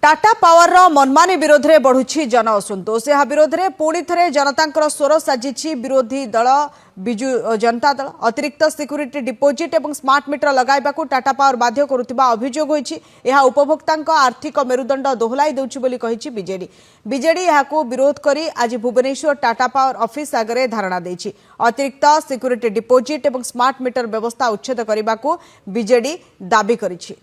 Tata power मनमानी विरोध में बढ़ुछि जन असंतोष। यह विरोध में पुणी थे जनता स्वर साजिछि विरोधी दल बिजु जनता दल। अतिरिक्त सिक्यूरीटी डिपोजिट और स्मार्ट मीटर लगाइबाकू टाटा पावर बाध्य करुथिबा अभियोग होइछि। यह उपभोक्ता आर्थिक मेरुदंड दोहलाई देउछि बोली कहिछि बीजेडी। बीजेडी यहाकू विरोध करी आज भुवनेश्वर टाटा पावर ऑफिस आगे धारणा देछि। अतिरिक्त सिक्यूरीटी डिपोजिट और स्मार्ट मीटर व्यवस्था उच्छेद करने बीजेडी दाबी करिछि।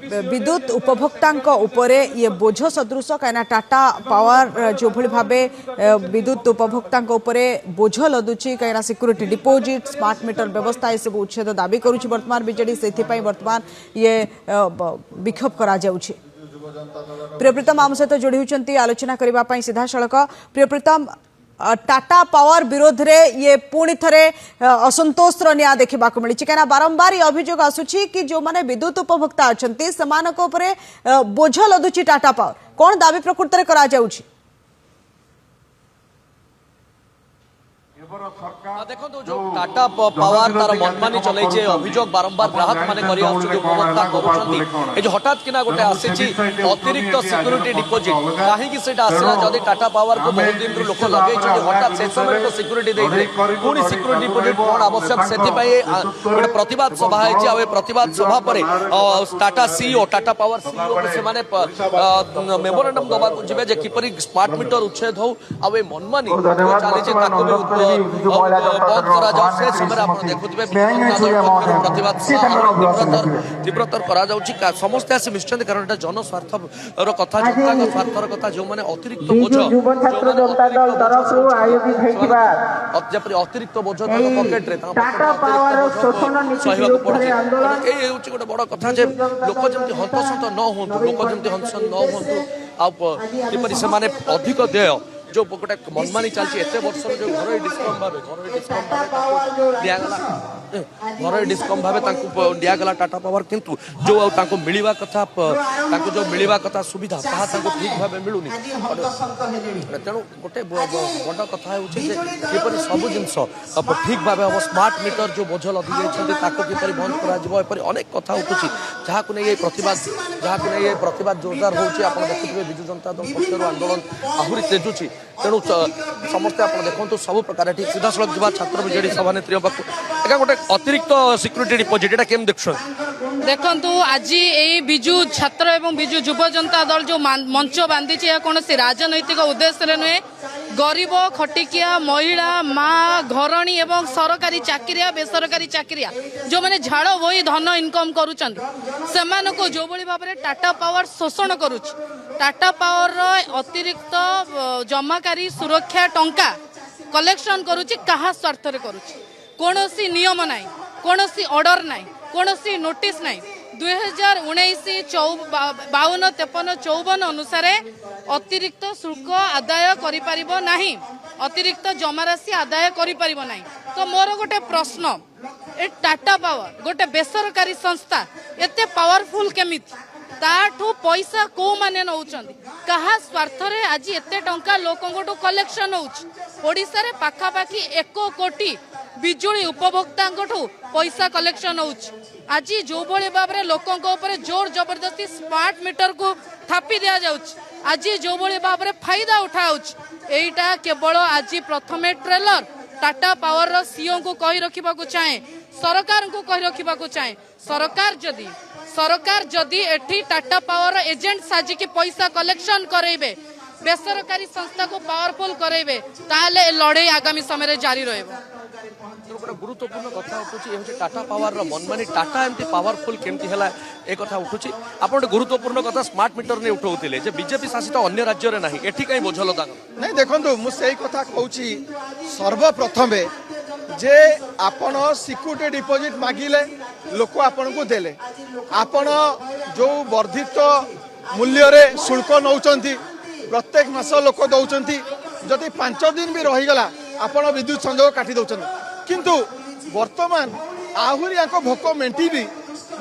विद्युत उपभोक्ता उपरे ये बोझ सदृश कहीं टाटा पावर जो भाव विद्युत उपभोक्ता उपरे बोझ लदुची कहीं सिक्यूरीटी डिपोजिट स्मार्ट मीटर व्यवस्था ये सब उच्छेद दाबी करुछि वर्तमान बीजेडी। से वर्तमान ये विक्षोभ करा जाउछि। प्रियप्रीतम आम सहित जोड़ी होती आलोचना करने सीधा सड़क। प्रियप्रीतम टाटा पावर विरोध रे ये पुणी थे असंतोष निया देखा मिली कहीं बारंबार अभियोग आसुची कि जो माने विद्युत उपभोक्ता अच्छा से बोझ लदुची टाटा पावर कौन दाबी प्रकृत में करा जाउछि? देखो जो टाटा पावर तार मनमानी चलैछे अभियोग बारंबार ग्राहक माने करि आछुछे उपभोक्ता करूछन्ती। ए जो हठात किना गोटे आसेछि अतिरिक्त सिक्यूरीटी डिपोजिट काहे कि सेटा आसला जदी टाटा पावर को बहुत दिन रो लोक लगै छै हठात से समय को सिक्यूरीटी देइले पुनी सिक्यूरीटी डिपोजिट कोन आवश्यक सेति पय गोटे प्रतिवाद सभा हैछि। आ प्रतिवाद सभा परे Tata CEO Tata power CEO से माने मेमोरेंडम दबा जिबे जे किपरि स्मार्ट मीटर उच्छेद हो आ मनमानी चाली छै ताको भी बंद करा जाउ से समय आपण देखुथिबे प्रतिवाद तीव्रतर करा जाउछि। समस्त आसे निश्चित कारण एटा जन स्वार्थ रो कथा जनता स्वार्थर कथा जो माने अतिरिक्त बोझ अतिरिक्त बोझ पॉकेट रे टाटा पावर शोषण नीति ए हेउछि गोटे बड़ कथा जे लोक जेमति हंतसंत न होंतु लोक जेमति हंतसंत न होंतु आ किपरि से माने अधिक देय जो गोटे मनमानी चलती एत वर्ष जो घर डिस्कम भाव डिस्कम भाव दिगला टाटा पावर किंतु जो मिलवा कथा जो मिलवा कथा सुविधा ठीक भाव मिलूनी। तेणु गोटे बड़ कथा होपर सब जिनस ठीक भाव हम स्मार्ट मीटर जो बोझ लदी जापर बंद कर अनेक कथा उठुची जहाँ नहीं प्रतिवाद जोरदार होती देखुए विजु जनता दल पक्ष आंदोलन आहरी तेजुची। तेणु समस्ते आप देखो सब प्रकार ठीक सीधा सड़क जा छात्र बीजेडी सभानेत्री पाक गोटे अतिरिक्त सिक्यूरीटी डिपोजिट एटा केम देखु देखु आज यही विजु छात्र एवं विजु युव जनता दल जो मंच बांधी कौन राजनैतिक उद्देश्य नुहे गरीब खटिकिया महिला माँ घरणी एवं सरकारी चाकरिया बेसरकारी चाकरिया जो मैंने झाड़ बोई धन इनकम करुँच जो भाव में टाटा पावर शोषण करुच्च टाटा पावर अतिरिक्त जमाकारी सुरक्षा टंका कलेक्शन करुच्ची कहा स्वार्थ रे करुच्ची कोनोसी नियम नाही कोनोसी ऑर्डर नाही कोनोसी नोटिस नाही 2019 52 53 54 अनुसार अतिरिक्त शुल्क आदाय करि परिबो नाही अतिरिक्त जमाराशि आदाय करि परिबो नाही। तो मोर गोटे प्रश्न ए टाटा पावर गोटे बेसरकारी संस्था एते पावरफुल केमिति ताठू पैसा को माने नौचंदी कहा स्वार्थ रे आज एते टंका लोकंगटू कलेक्शन होउछ। ओडिसा रे पाखा पाखी 1 कोटी बिजुली उपभोक्ता पैसा कलेक्शन होउछ। आज जो भली भाव में लोकों ऊपर जोर जबरदस्ती स्मार्ट मीटर को थापी दिया जाउछ आज जो भली भाव में फायदा उठाउछ एटा केवल आज प्रथमे ट्रेलर टाटा पावर रो सीईओ को कहि रखिबा को चाहे सरकार को कहि रखिबा को चाहे सरकार जदि एठी टाटा पावर एजेंट साजी की पैसा कलेक्शन करेबे बेसरकारी संस्था को पावरफुल करेबे ताले लड़ाई आगामी समय जारी रहबो। गुरुत्वपूर्ण कथा उठुची टाटा पावर मनमानी टाटा एमती पावरफुल केमती है एक कथा उठुची आप गुरुत्वपूर्ण कथा स्मार्ट मीटर ने उठाउथिले जे बीजेपी शासित अन्य राज्य रे नाही एठी कहीं बोझ लदा नहीं देखंतु मु सेही कथा कहूची सर्वप्रथमे जे आपण सिक्यूरिटी डिपोजिट मागिले लोक आपण को देले आपण जो वर्धित मूल्य रे शुल्क नौचंती प्रत्येक मास लोक दौचंती जदि 5 दिन भी रहीगला आपण विद्युत संयोग काटी दौचंती किंतु वर्तमान आहुरी याको भोक मेंटीनी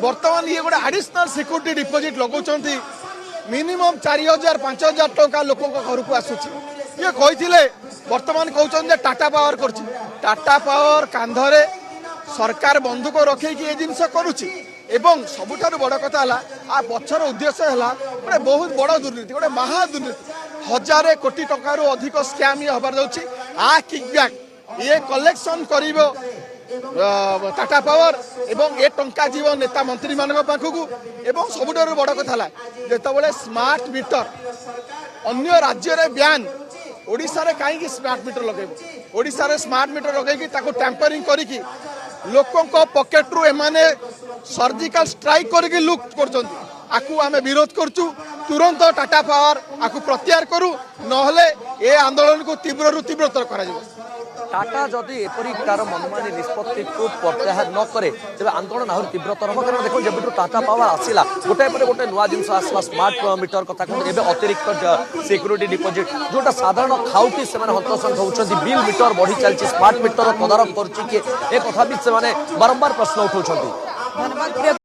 वर्तमान ये गोटे एडिशनल सिक्यूरिटी डिपोजिट लगाउछंती मिनिमम 4000 5000 टंका लोक घर को आसुची ये कही वर्तमान कहते टाटा पावर टाटा पावर कांधरे सरकार बंधुक रखेकी ये जिनस करुच्ची एवं सबुठारु बड़ कथा है आ पछर उद्देश्य है गोटे बहुत बड़ दुर्नीति गोटे महादुर्नीति 1000 कोटी टकर अधिक स्कैम ये हबार जाऊँगी आ किकबैक ये कलेक्शन करिब टाटा पावर एवं ए टंका जीव नेता मंत्री मान पाखक एवं सबुठारु बड़ कथा है जितेबाला स्मार्ट मीटर अन्य राज्य रे ब्यान ओडिशा रे कहीं स्मार्ट मीटर लगेब ओडिशा रे स्मार्ट मीटर लगेगी ताको टैंपरिंग करिकी लोकों को पॉकेट रु एमाने सर्जिकल स्ट्राइक करके लुट कर आकु आमे विरोध करचु तुरंत टाटा पावर आकु प्रत्याहार करू नहले ए आंदोलन को तीव्र रु तीव्रतर करा जाय टाटा जदि एपरी तार मनमानी निष्पत्ति को प्रत्याहार न करे तेज आंदोलन आहरी तीव्रतर हम कारण देखो जब टाटा पावर आसला गोटे पर गोटे नुआ जिन आसला स्मार्ट मीटर कथा कहते हैं अतिरिक्त सिक्यूरीटी डिपोजिट जोटा साधारण खाउटी से हतसंत होती बिल मीटर बढ़ी चलती स्मार्ट मीटर तदारख कर बारंबार प्रश्न उठाउछंती। धन्यवाद।